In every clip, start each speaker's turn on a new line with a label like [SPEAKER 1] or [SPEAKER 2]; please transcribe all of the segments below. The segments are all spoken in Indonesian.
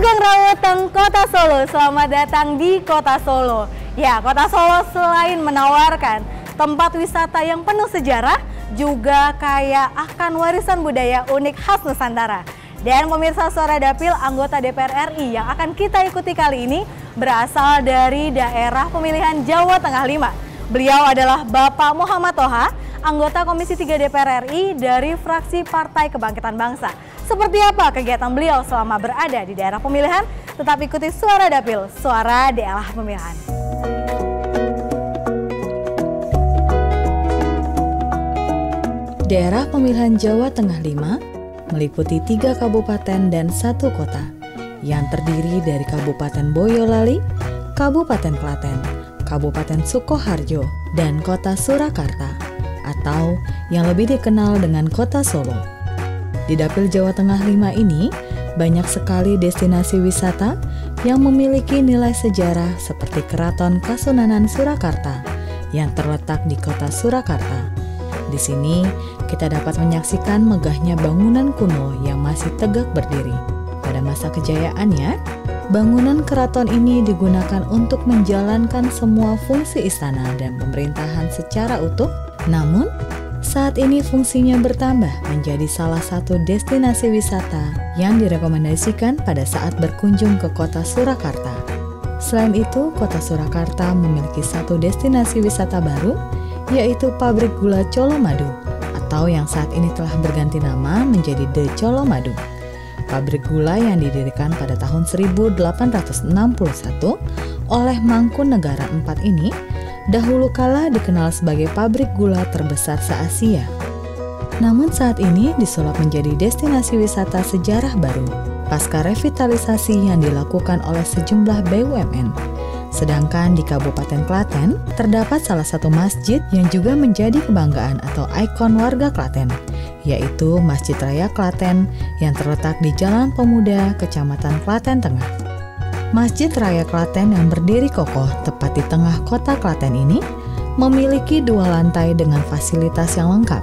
[SPEAKER 1] Sugeng Rawateng Kota Solo, selamat datang di Kota Solo. Ya, Kota Solo selain menawarkan tempat wisata yang penuh sejarah, juga kaya akan warisan budaya unik khas Nusantara. Dan pemirsa, Suara Dapil anggota DPR RI yang akan kita ikuti kali ini berasal dari daerah pemilihan Jawa Tengah 5. Beliau adalah Bapak Muhammad Toha, anggota Komisi 3 DPR RI dari fraksi Partai Kebangkitan Bangsa. Seperti apa kegiatan beliau selama berada di daerah pemilihan? Tetap ikuti Suara Dapil, suara daerah pemilihan.
[SPEAKER 2] Daerah pemilihan Jawa Tengah 5 meliputi 3 kabupaten dan 1 kota yang terdiri dari Kabupaten Boyolali, Kabupaten Klaten, Kabupaten Sukoharjo, dan Kota Surakarta atau yang lebih dikenal dengan Kota Solo. Di Dapil Jawa Tengah 5 ini, banyak sekali destinasi wisata yang memiliki nilai sejarah seperti Keraton Kasunanan Surakarta yang terletak di Kota Surakarta. Di sini, kita dapat menyaksikan megahnya bangunan kuno yang masih tegak berdiri. Pada masa kejayaannya, bangunan keraton ini digunakan untuk menjalankan semua fungsi istana dan pemerintahan secara utuh. Namun, saat ini fungsinya bertambah menjadi salah satu destinasi wisata yang direkomendasikan pada saat berkunjung ke Kota Surakarta. Selain itu, Kota Surakarta memiliki satu destinasi wisata baru, yaitu Pabrik Gula Colomadu, atau yang saat ini telah berganti nama menjadi The Colomadu. Pabrik gula yang didirikan pada tahun 1861 oleh Mangkunegara IV ini dahulu kala dikenal sebagai pabrik gula terbesar se-Asia. Namun saat ini disulap menjadi destinasi wisata sejarah baru pasca revitalisasi yang dilakukan oleh sejumlah BUMN. Sedangkan di Kabupaten Klaten terdapat salah satu masjid yang juga menjadi kebanggaan atau ikon warga Klaten, yaitu Masjid Raya Klaten yang terletak di Jalan Pemuda, Kecamatan Klaten Tengah. Masjid Raya Klaten yang berdiri kokoh tepat di tengah kota Klaten ini memiliki 2 lantai dengan fasilitas yang lengkap.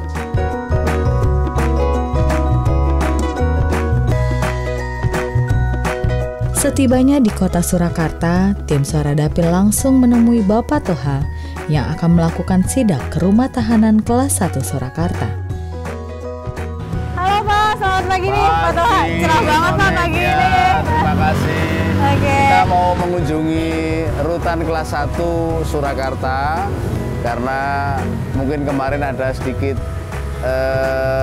[SPEAKER 2] Setibanya di Kota Surakarta, tim Suara Dapil langsung menemui Bapak Toha yang akan melakukan sidak ke rumah tahanan kelas 1 Surakarta.
[SPEAKER 1] Halo Pak, selamat pagi nih Pak Toha. Cerah banget Pak pagi ini.
[SPEAKER 3] Terima kasih.
[SPEAKER 1] Oke.
[SPEAKER 3] Kita mau mengunjungi rutan kelas 1 Surakarta karena mungkin kemarin ada sedikit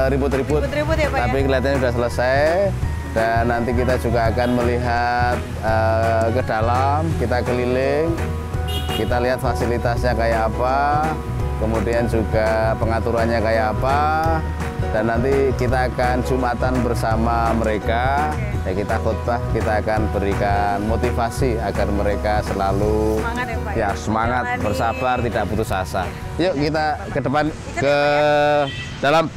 [SPEAKER 3] ribut-ribut,
[SPEAKER 1] Ribut-ribut ya Pak
[SPEAKER 3] tapi
[SPEAKER 1] ya?
[SPEAKER 3] kelihatannya sudah selesai. Dan nanti kita juga akan melihat ke dalam, kita keliling, kita lihat fasilitasnya kayak apa, kemudian juga pengaturannya kayak apa, dan nanti kita akan Jumatan bersama mereka. Ya, kita khutbah, kita akan berikan motivasi agar mereka selalu
[SPEAKER 1] Semangat ya Pak?
[SPEAKER 3] ya semangat,
[SPEAKER 1] Jalani.
[SPEAKER 3] bersabar, tidak putus asa. Yuk kita ke depan, ke dalam.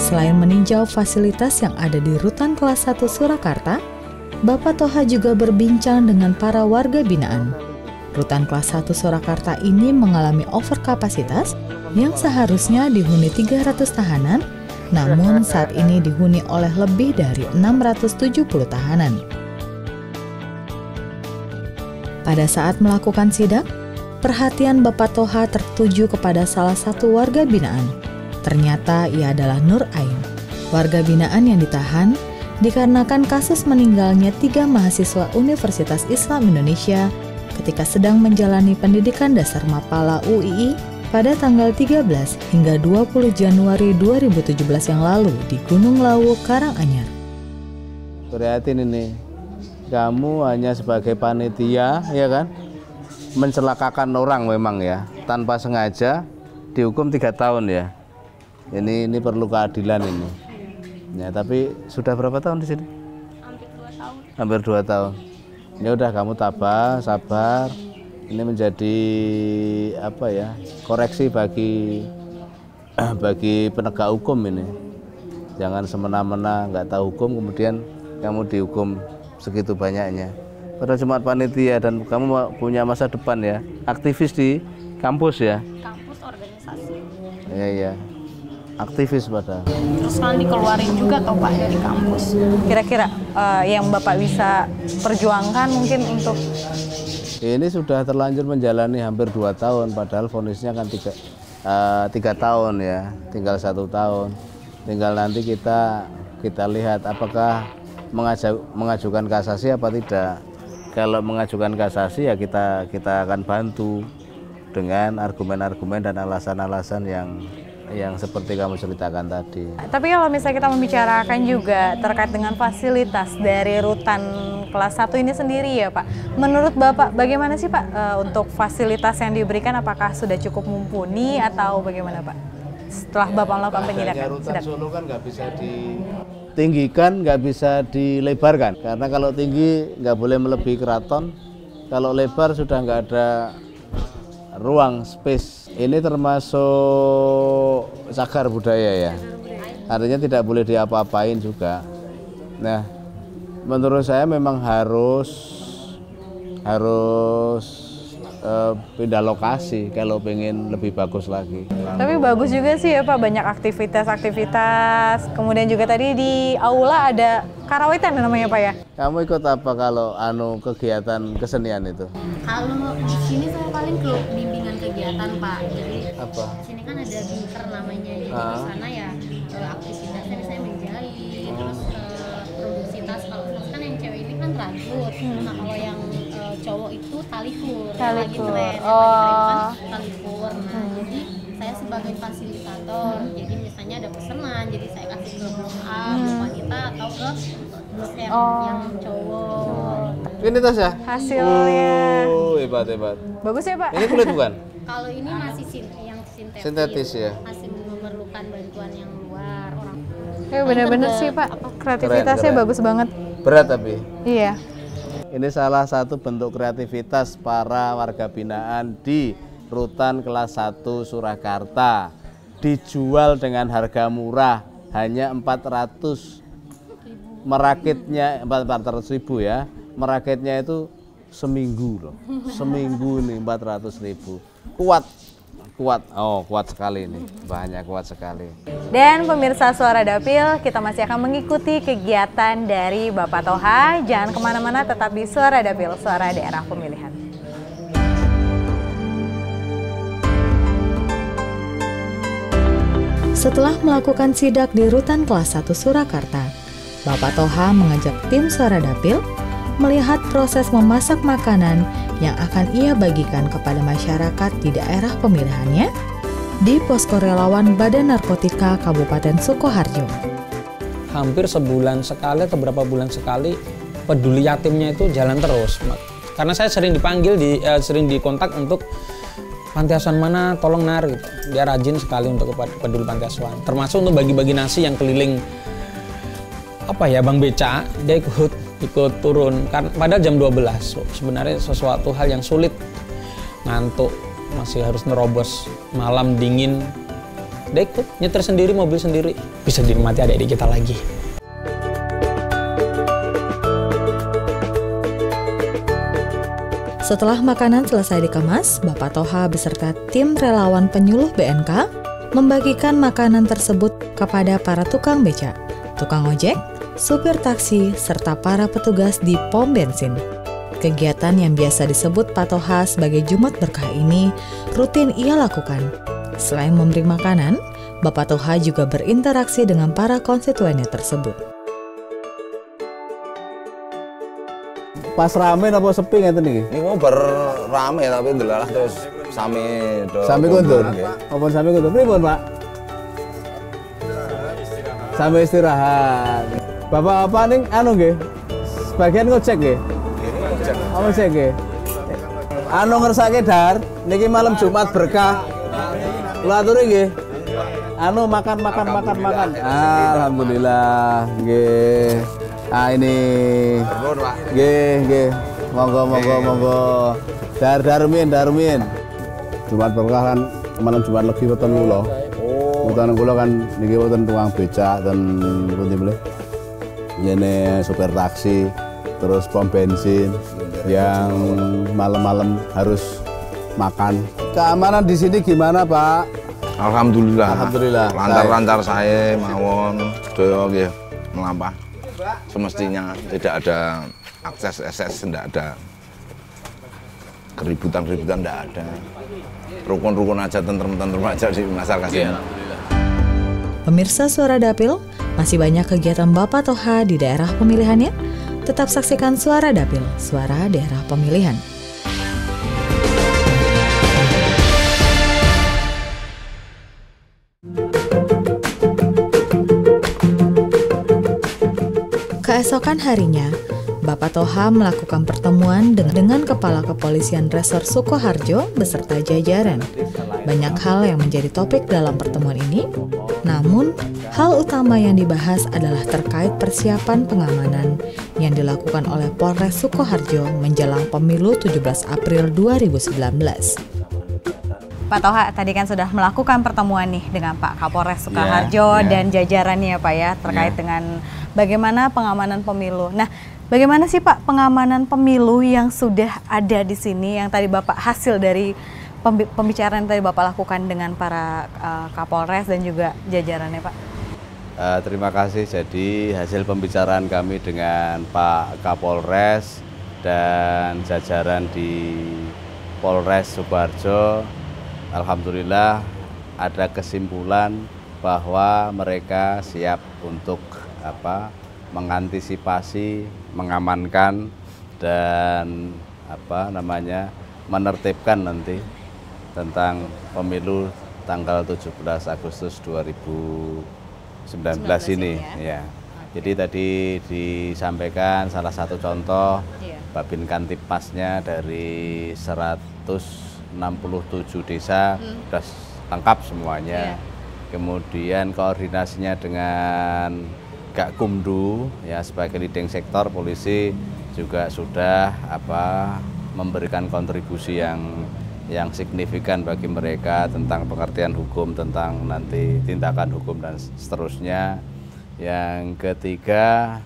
[SPEAKER 2] Selain meninjau fasilitas yang ada di rutan kelas 1 Surakarta, Bapak Toha juga berbincang dengan para warga binaan. Rutan kelas 1 Surakarta ini mengalami overkapasitas yang seharusnya dihuni 300 tahanan, namun saat ini dihuni oleh lebih dari 670 tahanan. Pada saat melakukan sidak, perhatian Bapak Toha tertuju kepada salah satu warga binaan. Ternyata ia adalah Nur Ain, warga binaan yang ditahan dikarenakan kasus meninggalnya 3 mahasiswa Universitas Islam Indonesia ketika sedang menjalani pendidikan dasar Mapala UII pada tanggal 13 hingga 20 Januari 2017 yang lalu di Gunung Lawu, Karanganyar.
[SPEAKER 3] Prihatin ini, kamu hanya sebagai panitia, ya kan, mencelakakan orang memang ya, tanpa sengaja dihukum 3 tahun ya. Ini perlu keadilan ini. Ya, tapi sudah berapa tahun di sini? Hampir 2 tahun. Ya udah, kamu tabah, sabar. Ini menjadi apa ya? Koreksi bagi penegak hukum ini. Jangan semena-mena nggak tahu hukum kemudian kamu dihukum segitu banyaknya. Padahal cuma panitia dan kamu punya masa depan ya. Aktivis di kampus ya.
[SPEAKER 4] Kampus organisasi.
[SPEAKER 3] Iya. Aktivis padahal.
[SPEAKER 4] Terus kan dikeluarin juga toh Pak dari kampus.
[SPEAKER 1] Kira-kira yang Bapak bisa perjuangkan mungkin untuk
[SPEAKER 3] Ini sudah terlanjur menjalani hampir 2 tahun, padahal vonisnya kan 3 tahun ya, tinggal 1 tahun. Tinggal nanti kita lihat apakah mengajukan kasasi apa tidak. Kalau mengajukan kasasi ya kita akan bantu dengan argumen-argumen dan alasan-alasan yang seperti kamu ceritakan tadi.
[SPEAKER 1] Tapi kalau misalnya kita membicarakan juga terkait dengan fasilitas dari rutan kelas 1 ini sendiri ya Pak. Menurut Bapak bagaimana sih Pak untuk fasilitas yang diberikan, apakah sudah cukup mumpuni atau bagaimana Pak? Setelah Bapak melakukan penyelidikan.
[SPEAKER 3] Rutan Solo kan nggak bisa ditinggikan, nggak bisa dilebarkan. Karena kalau tinggi nggak boleh melebihi keraton, kalau lebar sudah nggak ada ruang, space. Ini termasuk cagar budaya ya. Artinya tidak boleh diapa-apain juga. Nah, menurut saya memang harus pindah lokasi kalau pengen lebih bagus lagi.
[SPEAKER 1] Tapi bagus juga sih ya Pak, banyak aktivitas. Kemudian juga tadi di aula ada karawitan namanya Pak ya.
[SPEAKER 3] Kamu ikut apa kalau kegiatan kesenian itu?
[SPEAKER 4] Kalau di sini saya paling klub bimbingan kegiatan Pak. Jadi
[SPEAKER 3] Apa?
[SPEAKER 4] di sini kan ada binker namanya. Jadi di sana ya aktivitasnya misalnya menjahit, terus produksi tas. Kalau tas kan yang cewek ini kan rajut. Nah kalau yang cowok itu talikur. Yang lagi tren, talikur. Nah jadi saya sebagai fasilitator. Jadi misalnya ada pesanan, jadi saya kasih ke blok A, blok wanita atau ke blok yang cowok.
[SPEAKER 3] Ini tas ya?
[SPEAKER 1] Hasilnya.
[SPEAKER 3] Hebat.
[SPEAKER 1] Bagus ya Pak?
[SPEAKER 3] Ini kulit bukan?
[SPEAKER 4] Kalau ini masih yang sintetis.
[SPEAKER 3] Sintetis ya?
[SPEAKER 4] Masih memerlukan bantuan yang luar orang.
[SPEAKER 1] Bener-bener sih Pak, kreativitasnya
[SPEAKER 3] Keren.
[SPEAKER 1] bagus banget.
[SPEAKER 3] Berat tapi.
[SPEAKER 1] Iya.
[SPEAKER 3] Ini salah satu bentuk kreativitas para warga binaan di Rutan kelas 1 Surakarta. Dijual dengan harga murah, hanya 400. Merakitnya 400.000 ya. Merakitnya itu seminggu loh. Seminggu ini 400.000. Kuat. Oh, kuat sekali ini. Banyak kuat sekali.
[SPEAKER 1] Dan pemirsa Suara Dapil, kita masih akan mengikuti kegiatan dari Bapak Toha. Jangan kemana-mana, tetap di Suara Dapil, Suara Daerah Pemilihan.
[SPEAKER 2] Setelah melakukan sidak di Rutan kelas 1 Surakarta, Bapak Toha mengajak tim Suara Dapil melihat proses memasak makanan yang akan ia bagikan kepada masyarakat di daerah pemilihannya di Posko Relawan Badan Narkotika Kabupaten Sukoharjo.
[SPEAKER 5] Hampir sebulan sekali atau beberapa bulan sekali peduli yatimnya itu jalan terus. Karena saya sering dipanggil, sering dikontak untuk panti asuhan mana, tolong nar gitu. Dia rajin sekali untuk peduli panti asuhan. Termasuk untuk bagi-bagi nasi yang keliling Bang Beca, dia ikut turun kan padahal jam 12. Sebenarnya sesuatu hal yang sulit, ngantuk, masih harus nerobos malam dingin, dia ikut nyetir sendiri, mobil sendiri, bisa dinikmati adik-adik kita lagi.
[SPEAKER 2] Setelah makanan selesai dikemas, Bapak Toha beserta tim relawan penyuluh BNK membagikan makanan tersebut kepada para tukang beca, tukang ojek, supir taksi, serta para petugas di pom bensin. Kegiatan yang biasa disebut Pak Toha sebagai Jumat Berkah ini rutin ia lakukan. Selain memberi makanan, Bapak Toha juga berinteraksi dengan para konstituennya tersebut.
[SPEAKER 3] Pas rame apa sepi ngeten iki?
[SPEAKER 6] Niku rame tapi ndelalah terus sami
[SPEAKER 3] kundur. Apa sami kundur? Pripun, Pak? Sampai istirahat. Bapak ning nggih. Sebagian ngojek nggih. Ngojek nggih. Ngersake dar niki malam Jumat Berkah. Kula aturi nggih. Makan. Alhamdulillah nggih. Ini nggih. Monggo. Darmin. Jumat Berkah kan malam Jumat Legi wonten kula. Wonten kula kan niki wonten tukang becak dan pundi meneh. Ini supir taksi,
[SPEAKER 7] terus pom bensin yang malam-malam harus makan. Keamanan di sini gimana, Pak?
[SPEAKER 6] Alhamdulillah.
[SPEAKER 7] Alhamdulillah.
[SPEAKER 6] Lancar-lancar saya mawon sedaya nggih melampah. Semestinya tidak ada akses tidak ada keributan tidak ada. Rukun-rukun aja, tentrem-tentrem aja di masyarakat sini.
[SPEAKER 2] Pemirsa Suara Dapil, masih banyak kegiatan Bapak Toha di daerah pemilihannya? Tetap saksikan Suara Dapil, suara daerah pemilihan. Keesokan harinya, Bapak Toha melakukan pertemuan dengan Kepala Kepolisian Resor Sukoharjo beserta jajaran. Banyak hal yang menjadi topik dalam pertemuan ini, namun hal utama yang dibahas adalah terkait persiapan pengamanan yang dilakukan oleh Polres Sukoharjo menjelang pemilu 17 April 2019.
[SPEAKER 1] Pak Toha tadi kan sudah melakukan pertemuan nih dengan Pak Kapolres Sukoharjo dan jajarannya ya Pak ya terkait dengan bagaimana pengamanan pemilu. Nah, bagaimana sih Pak pengamanan pemilu yang sudah ada di sini yang tadi Bapak hasil dari pembicaraan yang tadi Bapak lakukan dengan para Kapolres dan juga jajarannya Pak?
[SPEAKER 3] Terima kasih. Jadi hasil pembicaraan kami dengan Pak Kapolres dan jajaran di Polres Sukoharjo, alhamdulillah ada kesimpulan bahwa mereka siap untuk mengantisipasi, mengamankan dan menertibkan nanti tentang pemilu tanggal 17 Agustus 2019 ini ya. Jadi tadi disampaikan salah satu contoh Babin Kantipmasnya dari 167 desa sudah lengkap semuanya. Kemudian koordinasinya dengan Gakumdu ya sebagai leading sektor polisi juga sudah memberikan kontribusi yang signifikan bagi mereka tentang pengertian hukum, tentang nanti tindakan hukum dan seterusnya. Yang ketiga,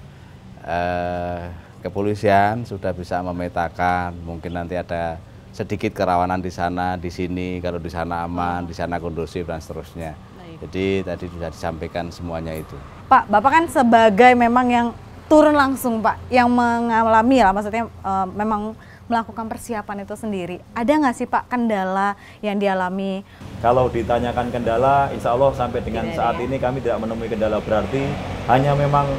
[SPEAKER 3] kepolisian sudah bisa memetakan mungkin nanti ada sedikit kerawanan di sana, di sini, kalau di sana aman, di sana kondusif dan seterusnya. Jadi tadi sudah disampaikan semuanya itu.
[SPEAKER 1] Pak, Bapak kan sebagai memang yang turun langsung Pak, yang mengalami lah, maksudnya memang melakukan persiapan itu sendiri. Ada nggak sih Pak kendala yang dialami?
[SPEAKER 8] Kalau ditanyakan kendala, insya Allah sampai dengan saat ini kami tidak menemui kendala berarti. Hanya memang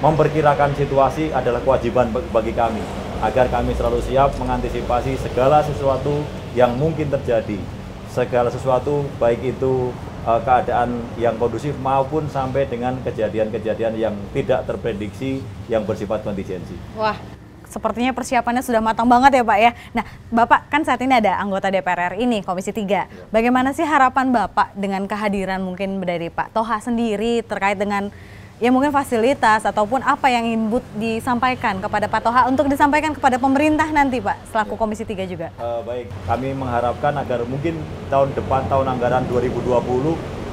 [SPEAKER 8] memperkirakan situasi adalah kewajiban bagi kami. Agar kami selalu siap mengantisipasi segala sesuatu yang mungkin terjadi. Segala sesuatu baik itu keadaan yang kondusif maupun sampai dengan kejadian-kejadian yang tidak terprediksi yang bersifat kontingensi. Wah,
[SPEAKER 1] sepertinya persiapannya sudah matang banget ya Pak ya. Nah, Bapak kan saat ini ada anggota DPR RI ini, Komisi 3. Bagaimana sih harapan Bapak dengan kehadiran mungkin dari Pak Toha sendiri terkait dengan ya mungkin fasilitas ataupun apa yang ingin disampaikan kepada Pak Toha untuk disampaikan kepada pemerintah nanti Pak, selaku Komisi 3 juga?
[SPEAKER 8] Baik, kami mengharapkan agar mungkin tahun depan, tahun anggaran 2020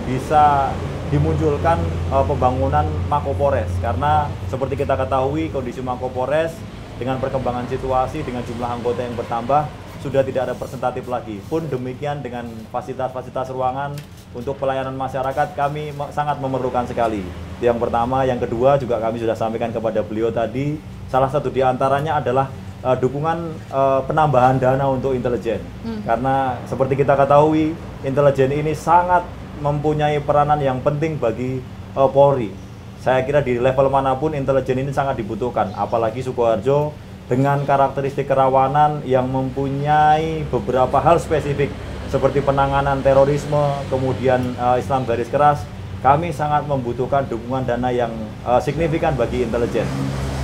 [SPEAKER 8] bisa dimunculkan pembangunan Makopores. Karena seperti kita ketahui kondisi Makopores dengan perkembangan situasi, dengan jumlah anggota yang bertambah, sudah tidak ada presentatif lagi. Pun demikian dengan fasilitas-fasilitas ruangan untuk pelayanan masyarakat kami sangat memerlukan sekali. Yang pertama, yang kedua juga kami sudah sampaikan kepada beliau tadi, salah satu diantaranya adalah dukungan penambahan dana untuk intelijen. Karena seperti kita ketahui, intelijen ini sangat mempunyai peranan yang penting bagi Polri. Saya kira di level manapun intelijen ini sangat dibutuhkan, apalagi Sukoharjo dengan karakteristik kerawanan yang mempunyai beberapa hal spesifik seperti penanganan terorisme, kemudian Islam garis keras. Kami sangat membutuhkan dukungan dana yang signifikan bagi intelijen.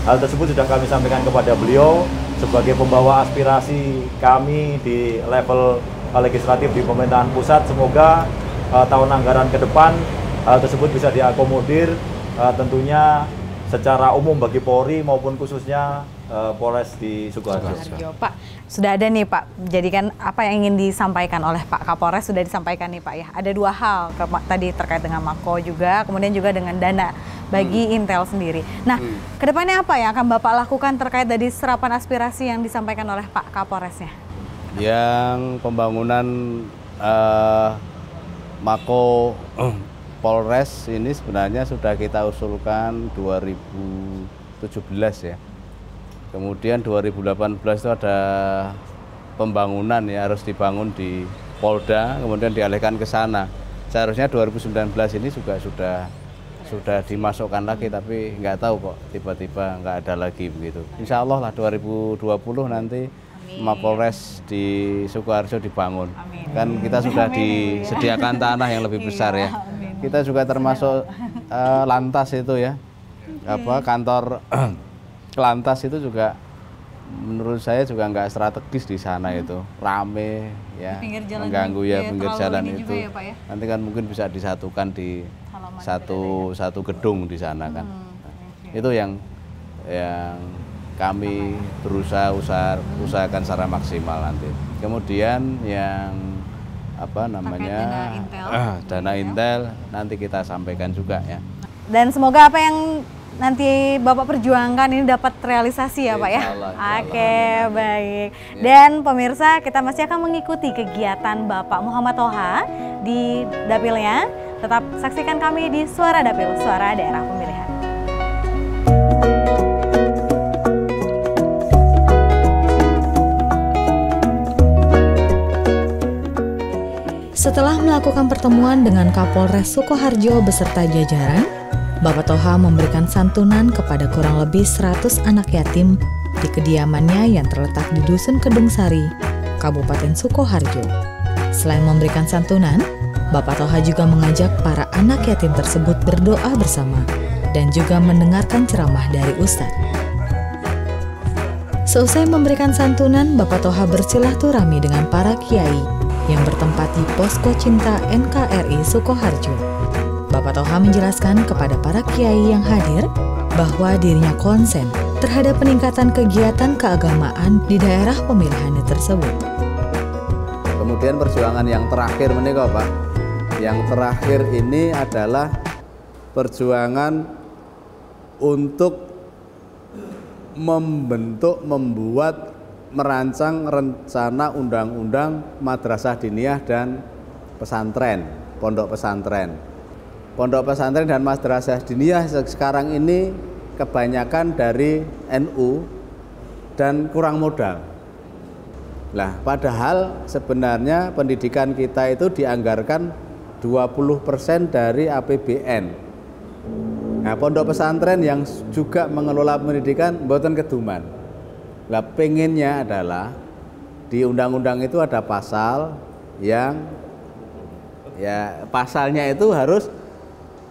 [SPEAKER 8] Hal tersebut sudah kami sampaikan kepada beliau sebagai pembawa aspirasi kami di level legislatif di pemerintahan pusat. Semoga tahun anggaran ke depan hal tersebut bisa diakomodir tentunya secara umum bagi Polri maupun khususnya Polres di Sukoharjo.
[SPEAKER 1] Pak, sudah ada nih Pak, jadi kan apa yang ingin disampaikan oleh Pak Kapolres sudah disampaikan nih Pak ya. Ada dua hal tadi terkait dengan Mako juga, kemudian juga dengan dana bagi Intel sendiri. Nah, kedepannya apa yang akan Bapak lakukan terkait dari serapan aspirasi yang disampaikan oleh Pak Kapolresnya?
[SPEAKER 3] Yang pembangunan Mako Polres ini sebenarnya sudah kita usulkan 2017 ya. Kemudian 2018 itu ada pembangunan ya, harus dibangun di Polda, kemudian dialihkan ke sana. Seharusnya 2019 ini juga sudah dimasukkan lagi, tapi nggak tahu kok tiba-tiba nggak ada lagi begitu. Insya Allah lah 2020 nanti Mapolres di Sukoharjo dibangun. Kan kita sudah disediakan tanah yang lebih besar ya. Kita juga termasuk lantas itu ya, kantor Lantas itu juga menurut saya juga nggak strategis di sana itu, rame ya, mengganggu ya pinggir jalan itu. Ya, Pak, ya? Nanti kan mungkin bisa disatukan di satu gedung di sana kan. Itu yang kami berusaha usahakan secara maksimal nanti. Kemudian yang dana Intel nanti kita sampaikan juga ya.
[SPEAKER 1] Dan semoga apa yang nanti Bapak perjuangkan ini dapat realisasi ya Pak ya. Oke, baik. Dan pemirsa, kita masih akan mengikuti kegiatan Bapak Muhammad Toha di dapilnya. Tetap saksikan kami di Suara Dapil, Suara Daerah Pemilihan.
[SPEAKER 2] Setelah melakukan pertemuan dengan Kapolres Sukoharjo beserta jajaran, Bapak Toha memberikan santunan kepada kurang lebih 100 anak yatim di kediamannya yang terletak di Dusun Kedung Sari, Kabupaten Sukoharjo. Selain memberikan santunan, Bapak Toha juga mengajak para anak yatim tersebut berdoa bersama dan juga mendengarkan ceramah dari Ustadz. Seusai memberikan santunan, Bapak Toha bersilaturahmi dengan para kiai yang bertempat di Posko Cinta NKRI Sukoharjo. Bapak Toha menjelaskan kepada para kiai yang hadir bahwa dirinya konsen terhadap peningkatan kegiatan keagamaan di daerah pemilihannya tersebut.
[SPEAKER 3] Kemudian perjuangan yang terakhir menikah Pak. Yang terakhir ini adalah perjuangan untuk merancang rencana undang-undang madrasah diniyah dan pesantren, pondok pesantren. Pondok pesantren dan madrasah diniyah sekarang ini kebanyakan dari NU dan kurang modal. Nah, padahal sebenarnya pendidikan kita itu dianggarkan 20% dari APBN. Nah, pondok pesantren yang juga mengelola pendidikan mboten keduman. Nah, pengennya adalah di undang-undang itu ada pasal yang pasalnya itu harus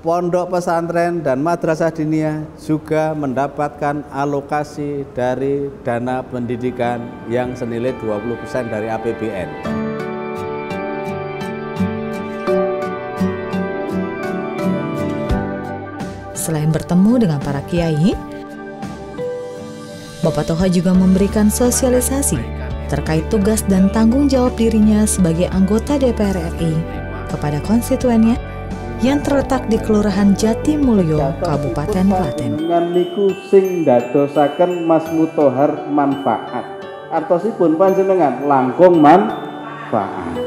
[SPEAKER 3] pondok pesantren dan madrasah diniyah juga mendapatkan alokasi dari dana pendidikan yang senilai 20% dari APBN.
[SPEAKER 2] Selain bertemu dengan para kiai, Bapak Toha juga memberikan sosialisasi terkait tugas dan tanggung jawab dirinya sebagai anggota DPR RI kepada konstituennya yang terletak di Kelurahan Jatimulyo, Kabupaten Klaten.
[SPEAKER 3] Dengan niku sing dadosaken Mas Mutohar manfaat. Artosipun panjenengan langkung manfaat.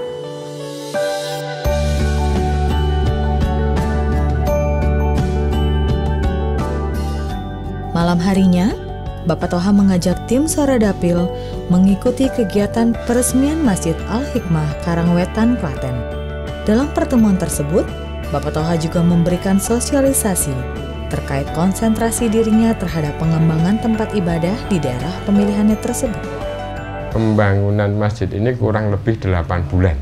[SPEAKER 2] Malam harinya, Bapak Toha mengajak tim Suara Dapil mengikuti kegiatan peresmian Masjid Al-Hikmah Karangwetan, Klaten. Dalam pertemuan tersebut, Bapak Toha juga memberikan sosialisasi terkait konsentrasi dirinya terhadap pengembangan tempat ibadah di daerah pemilihannya tersebut.
[SPEAKER 9] Pembangunan masjid ini kurang lebih 8 bulan.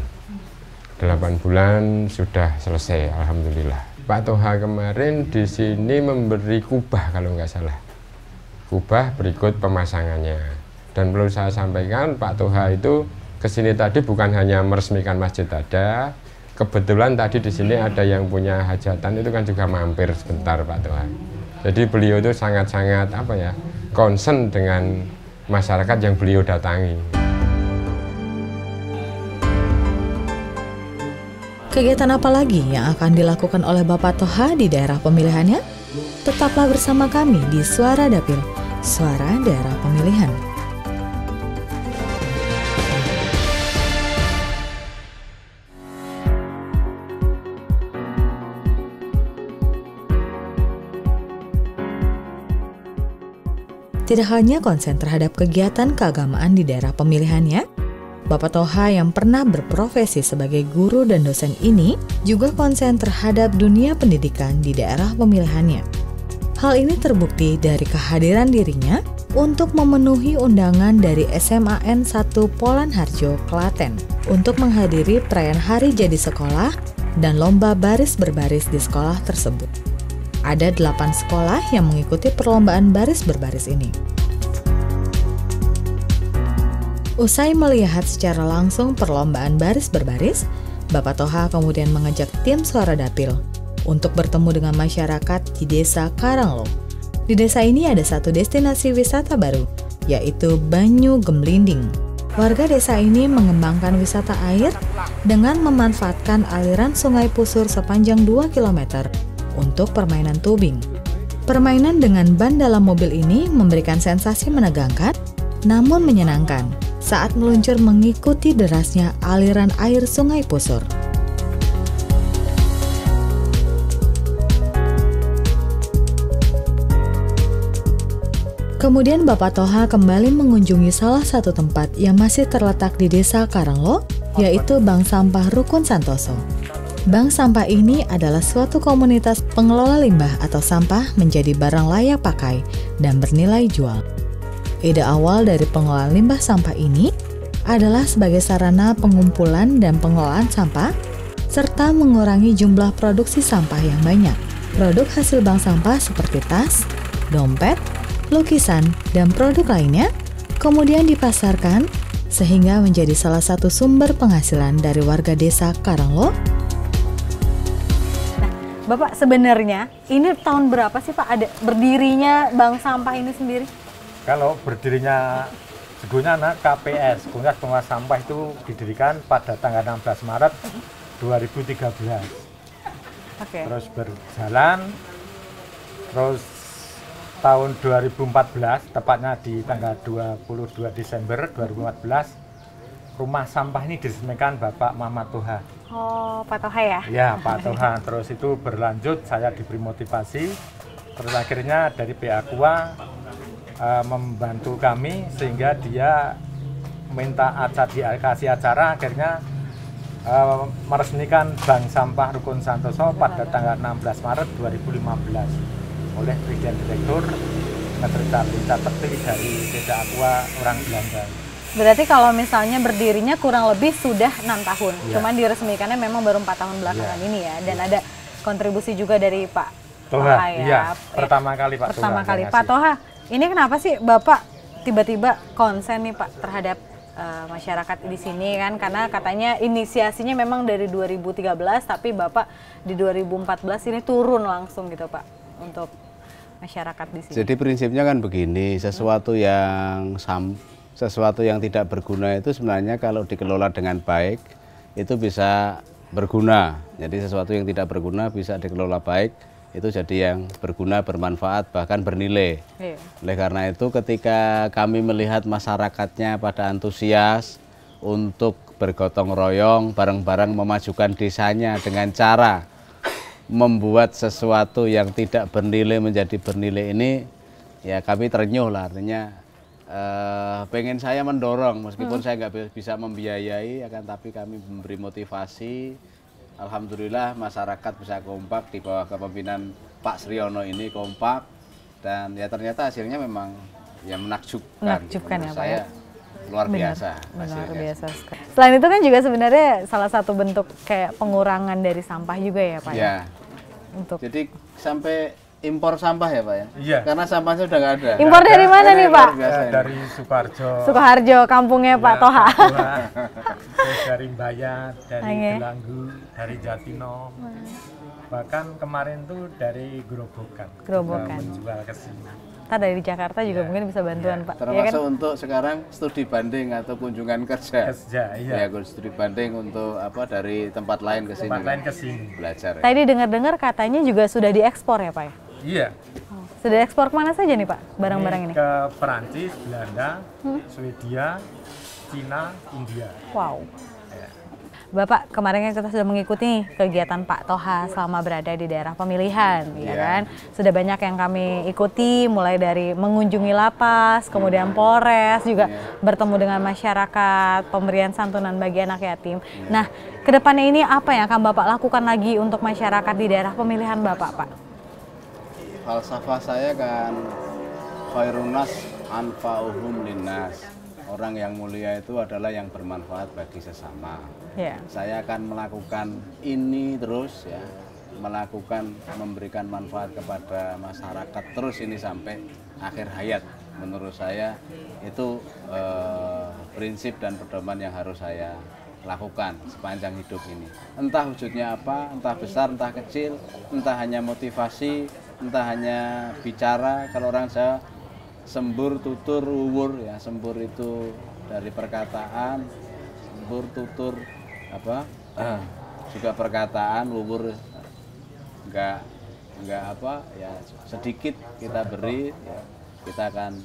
[SPEAKER 9] 8 bulan sudah selesai, alhamdulillah. Pak Toha kemarin di sini memberi kubah kalau nggak salah. Kubah berikut pemasangannya. Dan perlu saya sampaikan, Pak Toha itu kesini tadi bukan hanya meresmikan masjid ada. Kebetulan tadi di sini ada yang punya hajatan, itu kan juga mampir sebentar Pak Toha. Jadi beliau itu sangat-sangat concern dengan masyarakat yang beliau datangi.
[SPEAKER 2] Kegiatan apa lagi yang akan dilakukan oleh Bapak Toha di daerah pemilihannya? Tetaplah bersama kami di Suara Dapil, Suara Daerah Pemilihan. Tidak hanya konsen terhadap kegiatan keagamaan di daerah pemilihannya, Bapak Toha yang pernah berprofesi sebagai guru dan dosen ini juga konsen terhadap dunia pendidikan di daerah pemilihannya. Hal ini terbukti dari kehadiran dirinya untuk memenuhi undangan dari SMAN 1 Polan Harjo, Klaten untuk menghadiri perayaan Hari Jadi Sekolah dan lomba baris berbaris di sekolah tersebut. Ada 8 sekolah yang mengikuti perlombaan baris berbaris ini. Usai melihat secara langsung perlombaan baris berbaris, Bapak Toha kemudian mengajak tim Suara Dapil untuk bertemu dengan masyarakat di Desa Karanglo. Di desa ini ada satu destinasi wisata baru, yaitu Banyu Gemblinding. Warga desa ini mengembangkan wisata air dengan memanfaatkan aliran sungai Pusur sepanjang 2 km untuk permainan tubing. Permainan dengan ban dalam mobil ini memberikan sensasi menegangkan namun menyenangkan saat meluncur mengikuti derasnya aliran air sungai Pusur. Kemudian Bapak Toha kembali mengunjungi salah satu tempat yang masih terletak di Desa Karanglo, yaitu Bank Sampah Rukun Santoso. Bank sampah ini adalah suatu komunitas pengelola limbah atau sampah menjadi barang layak pakai dan bernilai jual. Ide awal dari pengelolaan limbah sampah ini adalah sebagai sarana pengumpulan dan pengelolaan sampah, serta mengurangi jumlah produksi sampah yang banyak. Produk hasil bank sampah seperti tas, dompet, lukisan, dan produk lainnya kemudian dipasarkan sehingga menjadi salah satu sumber penghasilan dari warga Desa Karanglo.
[SPEAKER 1] Bapak, sebenarnya ini tahun berapa sih Pak ada berdirinya bank sampah ini sendiri?
[SPEAKER 10] Kalau berdirinya Segunyana KPS, Komunitas Pengelola Sampah itu didirikan pada tanggal 16 Maret 2013.
[SPEAKER 1] Oke.
[SPEAKER 10] Terus berjalan, terus tahun 2014, tepatnya di tanggal 22 Desember 2014, rumah sampah ini diresmikan Bapak Muhammad Toha.
[SPEAKER 1] Oh, Pak Toha ya?
[SPEAKER 10] Ya, Pak Toha. Terus itu berlanjut, saya diberi motivasi. Terus akhirnya dari pihak KUA membantu kami sehingga dia minta dikasih acara, akhirnya meresmikan Bank Sampah Rukun Santoso pada tanggal 16 Maret 2015 oleh Presiden Direktur Richard Pekti dari Desa Aqua orang Belanda.
[SPEAKER 1] Berarti kalau misalnya berdirinya kurang lebih sudah 6 tahun,
[SPEAKER 10] Ya.
[SPEAKER 1] cuman diresmikannya memang baru 4 tahun belakangan ini ya, dan ada kontribusi juga dari Pak
[SPEAKER 10] Toha.
[SPEAKER 1] ya.
[SPEAKER 10] Iya, pertama kali Pak
[SPEAKER 1] Pertama
[SPEAKER 10] Toha
[SPEAKER 1] kali.
[SPEAKER 10] yang
[SPEAKER 1] Pak
[SPEAKER 10] ngasih.
[SPEAKER 1] Toha, ini kenapa sih Bapak tiba-tiba konsen nih Pak terhadap masyarakat di sini kan? Karena katanya inisiasinya memang dari 2013, tapi Bapak di 2014 ini turun langsung gitu Pak untuk masyarakat di sini.
[SPEAKER 3] Jadi prinsipnya kan begini, sesuatu yang tidak berguna itu sebenarnya kalau dikelola dengan baik itu bisa berguna. Jadi sesuatu yang tidak berguna bisa dikelola baik, itu jadi yang berguna, bermanfaat, bahkan bernilai.
[SPEAKER 1] Iya.
[SPEAKER 3] Oleh karena itu ketika kami melihat masyarakatnya pada antusias untuk bergotong royong, bareng-bareng memajukan desanya dengan cara membuat sesuatu yang tidak bernilai menjadi bernilai ini, ya kami terenyuh lah. Artinya pengen saya mendorong, meskipun saya nggak bisa membiayai, akan tapi kami memberi motivasi. Alhamdulillah masyarakat bisa kompak di bawah kepemimpinan Pak Sriono ini kompak, dan ya ternyata hasilnya memang ya menakjubkan.
[SPEAKER 1] Menakjubkan ya Pak
[SPEAKER 3] saya,
[SPEAKER 1] ya.
[SPEAKER 3] Luar biasa.
[SPEAKER 1] Luar
[SPEAKER 3] hasilnya.
[SPEAKER 1] biasa sekali. Selain itu kan juga sebenarnya salah satu bentuk kayak pengurangan dari sampah juga ya Pak ya. Untuk
[SPEAKER 3] Jadi sampai impor sampah ya Pak ya?
[SPEAKER 10] Iya.
[SPEAKER 3] Karena sampahnya sudah nggak ada.
[SPEAKER 1] impor dari mana nih Pak?
[SPEAKER 10] Dari Sukoharjo.
[SPEAKER 1] Sukoharjo, kampungnya Pak Toha.
[SPEAKER 10] Terus dari Mbayat, dari
[SPEAKER 1] Oke.
[SPEAKER 10] Gelanggu, dari Jatinom. Bahkan kemarin tuh dari Gerobokan.
[SPEAKER 1] Gerobokan.
[SPEAKER 10] Juga menjual ke sini.
[SPEAKER 1] Ntar dari Jakarta juga mungkin bisa bantuan Pak. Ya
[SPEAKER 3] Termasuk
[SPEAKER 1] kan?
[SPEAKER 3] untuk sekarang studi banding atau kunjungan kerja.
[SPEAKER 10] Iya.
[SPEAKER 3] Ya, studi banding untuk apa dari tempat lain ke sini.
[SPEAKER 10] Tempat lain ke sini.
[SPEAKER 3] Belajar. Ya.
[SPEAKER 1] Tadi dengar-dengar katanya juga sudah diekspor ya Pak ya?
[SPEAKER 10] Iya.
[SPEAKER 1] Sudah ekspor kemana saja nih Pak barang-barang ini?
[SPEAKER 10] Ke Perancis, Belanda, Swedia, Cina, India.
[SPEAKER 1] Wow. Bapak, kemarin kan kita sudah mengikuti kegiatan Pak Toha selama berada di daerah pemilihan, ya kan? Sudah banyak yang kami ikuti, mulai dari mengunjungi lapas, kemudian Polres, juga bertemu dengan masyarakat, pemberian santunan bagi anak yatim. Nah, kedepannya ini apa yang akan Bapak lakukan lagi untuk masyarakat di daerah pemilihan Bapak, Pak?
[SPEAKER 7] Falsafah saya kan khairunas anfa'uhum linnas. Orang yang mulia itu adalah yang bermanfaat bagi sesama. Saya akan melakukan ini terus ya, memberikan manfaat kepada masyarakat terus ini sampai akhir hayat. Menurut saya itu prinsip dan pedoman yang harus saya lakukan sepanjang hidup ini. Entah wujudnya apa, entah besar, entah kecil, entah hanya motivasi, entah hanya bicara. Kalau orang Jawa sembur, tutur, wuwur, ya sembur itu dari perkataan, sembur, tutur, apa juga perkataan, wuwur enggak apa ya, sedikit kita beri ya, kita akan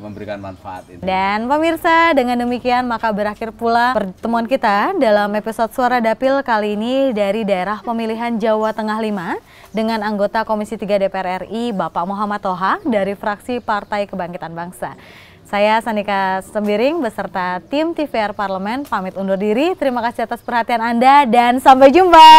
[SPEAKER 7] memberikan manfaat itu.
[SPEAKER 1] Dan pemirsa, dengan demikian maka berakhir pula pertemuan kita dalam episode Suara Dapil kali ini dari daerah pemilihan Jawa Tengah 5 dengan anggota Komisi 3 DPR RI Bapak Muhammad Toha dari fraksi Partai Kebangkitan Bangsa. Saya Sanika Sembiring beserta tim TVR Parlemen pamit undur diri. Terima kasih atas perhatian Anda dan sampai jumpa.